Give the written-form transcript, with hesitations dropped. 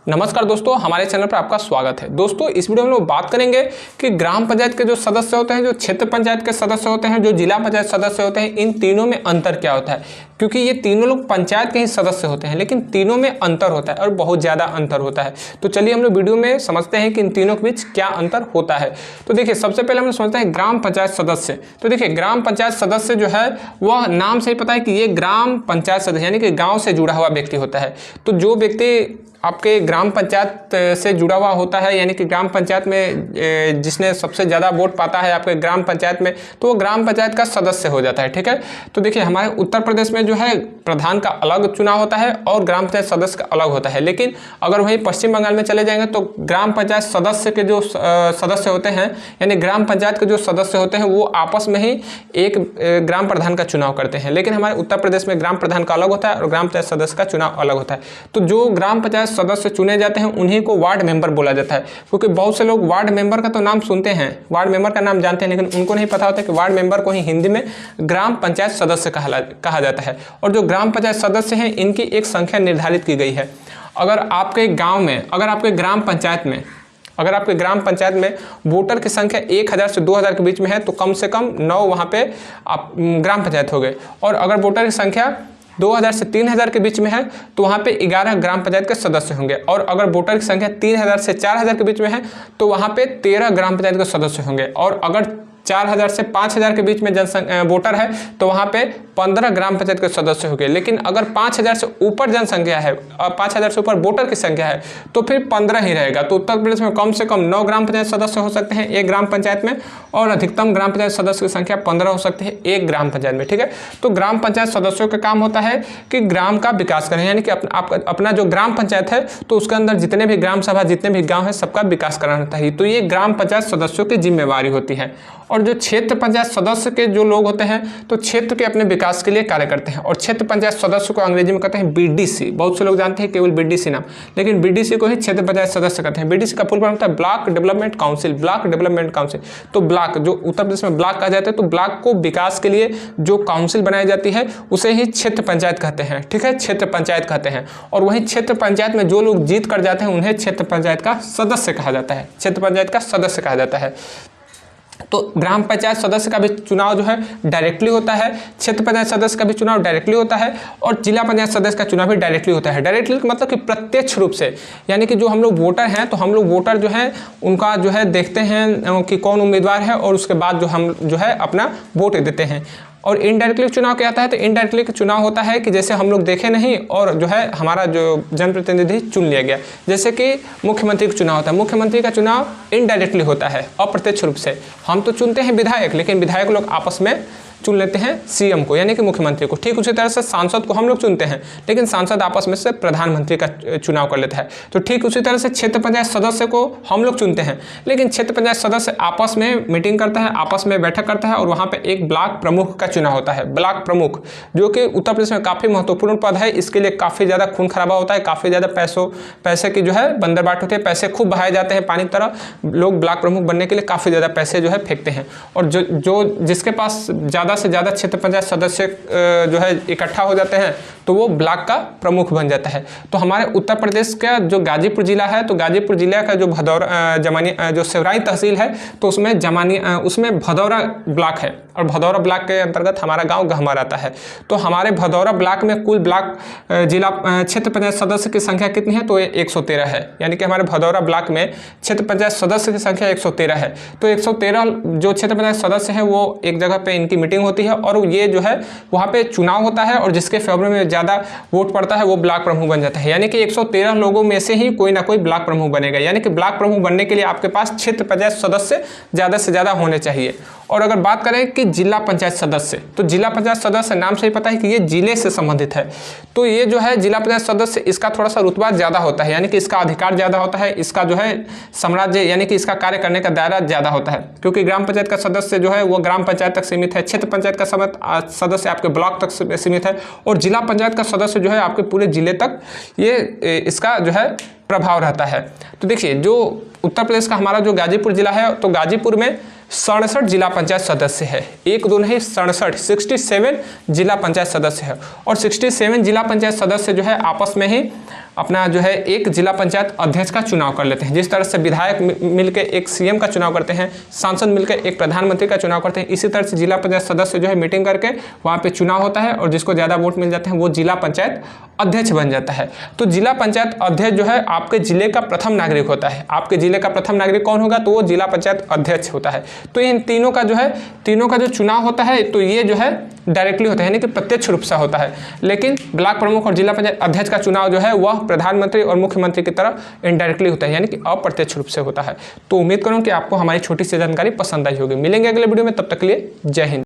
नमस्कार दोस्तों, हमारे चैनल पर आपका स्वागत है। दोस्तों, इस वीडियो में हम लोग बात करेंगे कि ग्राम पंचायत के जो सदस्य होते हैं, जो क्षेत्र पंचायत के सदस्य होते हैं, जो जिला पंचायत सदस्य होते हैं, इन तीनों में अंतर क्या होता है। क्योंकि ये तीनों लोग पंचायत के ही सदस्य होते हैं, लेकिन तीनों में अंतर होता है और बहुत ज़्यादा अंतर होता है। तो चलिए हम लोग वीडियो में समझते हैं कि इन तीनों के बीच क्या अंतर होता है। तो देखिए, सबसे पहले हम लोग समझते हैं ग्राम पंचायत सदस्य। तो देखिए, ग्राम पंचायत सदस्य जो है वह नाम से ही पता है कि ये ग्राम पंचायत सदस्य यानी कि गाँव से जुड़ा हुआ व्यक्ति होता है। तो जो व्यक्ति आपके ग्राम पंचायत से जुड़ा हुआ होता है, यानी कि ग्राम पंचायत में जिसने सबसे ज़्यादा वोट पाता है आपके ग्राम पंचायत में, तो वो ग्राम पंचायत का सदस्य हो जाता है। ठीक है। तो देखिए, हमारे उत्तर प्रदेश में जो है प्रधान का अलग चुनाव होता है और ग्राम पंचायत सदस्य का अलग होता है। लेकिन अगर वहीं पश्चिम बंगाल में चले जाएंगे तो ग्राम पंचायत सदस्य के जो सदस्य होते हैं, यानी ग्राम पंचायत के जो सदस्य होते हैं, वो आपस में ही एक ग्राम प्रधान का चुनाव करते हैं। लेकिन हमारे उत्तर प्रदेश में ग्राम प्रधान का अलग होता है और ग्राम पंचायत सदस्य का चुनाव अलग होता है। तो जो ग्राम पंचायत सदस्य चुने जाते हैं उन्हीं को वार्ड मेंबर बोला जाता है। क्योंकि बहुत से लोग वार्ड मेंबर का तो नाम सुनते हैं, वार्ड मेंबर का नाम जानते हैं, लेकिन उनको नहीं पता होता कि वार्ड मेंबर को ही हिंदी में ग्राम पंचायत सदस्य कहा जाता है। और जो ग्राम पंचायत सदस्य हैं, इनकी एक संख्या निर्धारित की गई है। अगर आपके गाँव में, अगर आपके ग्राम पंचायत में वोटर की संख्या 1000 से 2000 के बीच में है, तो कम से कम 9 वहाँ पे आप ग्राम पंचायत हो गए। और अगर वोटर की संख्या 2000 से 3000 के बीच में है, तो वहाँ पे 11 ग्राम पंचायत के सदस्य होंगे। और अगर वोटर की संख्या 3000 से 4000 के बीच में है, तो वहाँ पे 13 ग्राम पंचायत के सदस्य होंगे। और अगर 4000 से 5000 के बीच में वोटर है, तो वहाँ पे 15 ग्राम पंचायत के सदस्य होंगे। लेकिन अगर 5000 से ऊपर जनसंख्या है, 5000 से ऊपर वोटर की संख्या है, तो फिर 15 ही रहेगा। तो उत्तर प्रदेश में कम से कम 9 ग्राम पंचायत सदस्य हो सकते हैं एक ग्राम पंचायत में, और अधिकतम ग्राम पंचायत सदस्य की संख्या 15 हो सकती है एक ग्राम पंचायत में। ठीक है। तो ग्राम पंचायत सदस्यों का काम होता है कि ग्राम का विकास करें, यानी कि अपना जो ग्राम पंचायत है, तो उसके अंदर जितने भी ग्राम सभा, जितने भी गाँव है, सबका विकास कराना चाहिए। तो ये ग्राम पंचायत सदस्यों की जिम्मेवारी होती है। और जो क्षेत्र पंचायत सदस्य के जो लोग होते हैं, तो क्षेत्र के अपने विकास के लिए कार्य करते हैं। और क्षेत्र पंचायत सदस्य को अंग्रेजी में कहते हैं बीडीसी। बहुत से लोग जानते हैं केवल बीडीसी नाम, लेकिन बीडीसी को ही क्षेत्र पंचायत सदस्य कहते हैं। बीडीसी का फुल फॉर्म होता है block development council. Block development council, तो ब्लॉक, जो उत्तर प्रदेश में ब्लॉक कहा जाता है, तो ब्लॉक को विकास के लिए जो काउंसिल बनाई जाती है, उसे ही क्षेत्र पंचायत कहते हैं। ठीक है, क्षेत्र पंचायत कहते हैं। और वहीं क्षेत्र पंचायत में जो लोग जीत कर जाते हैं, उन्हें क्षेत्र पंचायत का सदस्य कहा जाता है। क्षेत्र पंचायत का सदस्य कहा जाता है। तो ग्राम पंचायत सदस्य का भी चुनाव जो है डायरेक्टली होता है, क्षेत्र पंचायत सदस्य का भी चुनाव डायरेक्टली होता है, और जिला पंचायत सदस्य का चुनाव भी डायरेक्टली होता है। डायरेक्टली मतलब कि प्रत्यक्ष रूप से, यानी कि जो हम लोग वोटर हैं, तो हम लोग वोटर जो है उनका जो है देखते हैं कि कौन उम्मीदवार है, और उसके बाद जो हम जो है अपना वोट देते हैं। और इनडायरेक्टली चुनाव क्या आता है, तो इनडायरेक्टली चुनाव होता है कि जैसे हम लोग देखे नहीं और जो है हमारा जो जनप्रतिनिधि चुन लिया गया। जैसे कि मुख्यमंत्री का चुनाव होता है, मुख्यमंत्री का चुनाव इनडायरेक्टली होता है, अप्रत्यक्ष रूप से। हम तो चुनते हैं विधायक, लेकिन विधायक लोग आपस में चुन लेते हैं सीएम को, यानी कि मुख्यमंत्री को। ठीक उसी तरह से सांसद को हम लोग चुनते हैं, लेकिन सांसद आपस में से प्रधानमंत्री का चुनाव कर लेता है। तो ठीक उसी तरह से क्षेत्र पंचायत सदस्य को हम लोग चुनते हैं, लेकिन क्षेत्र पंचायत सदस्य आपस में मीटिंग करता है, आपस में बैठक करता है, और वहाँ पे एक ब्लॉक प्रमुख का चुनाव होता है। ब्लॉक प्रमुख, जो कि उत्तर प्रदेश में काफ़ी महत्वपूर्ण पद है। इसके लिए काफ़ी ज़्यादा खून खराबा होता है, काफ़ी ज़्यादा पैसे की जो है बंदरबाट होती है, पैसे खूब बहाए जाते हैं पानी की तरह। लोग ब्लॉक प्रमुख बनने के लिए काफ़ी ज़्यादा पैसे जो है फेंकते हैं। और जो जिसके पास ज़्यादा से ज़्यादा क्षेत्र पंचायत सदस्य जो है इकट्ठा हो जाते हैं, तो वो ब्लॉक का प्रमुख बन जाता है। तो हमारे उत्तर प्रदेश का जो गाजीपुर जिला है, तो गाजीपुर जिला का जो जो सेवराई तहसील है, तो उसमें भदौरा ब्लॉक है, और भदौरा ब्लॉक के अंतर्गत हमारा गांव गहमर आता है। तो हमारे भदौरा ब्लॉक में कुल ब्लॉक जिला क्षेत्र पंचायत सदस्य की संख्या कितनी है, तो 113 है। यानी कि हमारे भदौरा ब्लॉक में क्षेत्र पंचायत सदस्य की संख्या 113 है। तो 113 जो क्षेत्र पंचायत सदस्य हैं, वो एक जगह पे इनकी मीटिंग होती है, और ये जो है वहाँ पे चुनाव होता है, और जिसके फेवर में ज़्यादा वोट पड़ता है वो ब्लॉक प्रमुख बन जाता है। यानी कि 113 लोगों में से ही कोई ना कोई ब्लॉक प्रमुख बनेगा। यानी कि ब्लॉक प्रमुख बनने के लिए आपके पास क्षेत्र पंचायत सदस्य ज़्यादा से ज़्यादा होने चाहिए। और अगर बात करें कि जिला पंचायत सदस्य, तो जिला पंचायत सदस्य नाम से ही पता है कि ये जिले से संबंधित है। तो ये जो है जिला पंचायत सदस्य, इसका थोड़ा सा रुतबा ज़्यादा होता है, यानी कि इसका अधिकार ज़्यादा होता है, इसका जो है साम्राज्य, यानी कि इसका कार्य करने का दायरा ज़्यादा होता है। क्योंकि ग्राम पंचायत का सदस्य जो है वो ग्राम पंचायत तक सीमित है, क्षेत्र पंचायत का सदस्य आपके ब्लॉक तक सीमित है, और जिला पंचायत का सदस्य जो है आपके पूरे जिले तक ये इसका जो है प्रभाव रहता है। तो देखिए, जो उत्तर प्रदेश का हमारा जो गाजीपुर जिला है, तो गाजीपुर में 67 जिला पंचायत सदस्य है। एक दो नहीं, 67 जिला पंचायत सदस्य है। और 67 जिला पंचायत सदस्य जो है आपस में ही अपना जो है एक जिला पंचायत अध्यक्ष का चुनाव कर लेते हैं। जिस तरह से विधायक मिलकर एक सीएम का चुनाव करते हैं, सांसद मिलकर एक प्रधानमंत्री का चुनाव करते हैं, इसी तरह से जिला पंचायत सदस्य जो है मीटिंग करके वहाँ पे चुनाव होता है और जिसको ज़्यादा वोट मिल जाते हैं वो जिला पंचायत अध्यक्ष बन जाता है। तो जिला पंचायत अध्यक्ष जो है आपके जिले का प्रथम नागरिक होता है। आपके जिले का प्रथम नागरिक कौन होगा? तो वो जिला पंचायत अध्यक्ष होता है। तो इन तीनों का जो चुनाव होता है तो ये जो है डायरेक्टली होता है, यानी कि प्रत्यक्ष रूप से होता है। लेकिन ब्लॉक प्रमुख और जिला पंचायत अध्यक्ष का चुनाव जो है वह प्रधानमंत्री और मुख्यमंत्री की तरह इनडायरेक्टली होता है, यानी कि अप्रत्यक्ष रूप से होता है। तो उम्मीद करूँ कि आपको हमारी छोटी सी जानकारी पसंद आई होगी। मिलेंगे अगले वीडियो में, तब तक के लिए जय हिंद।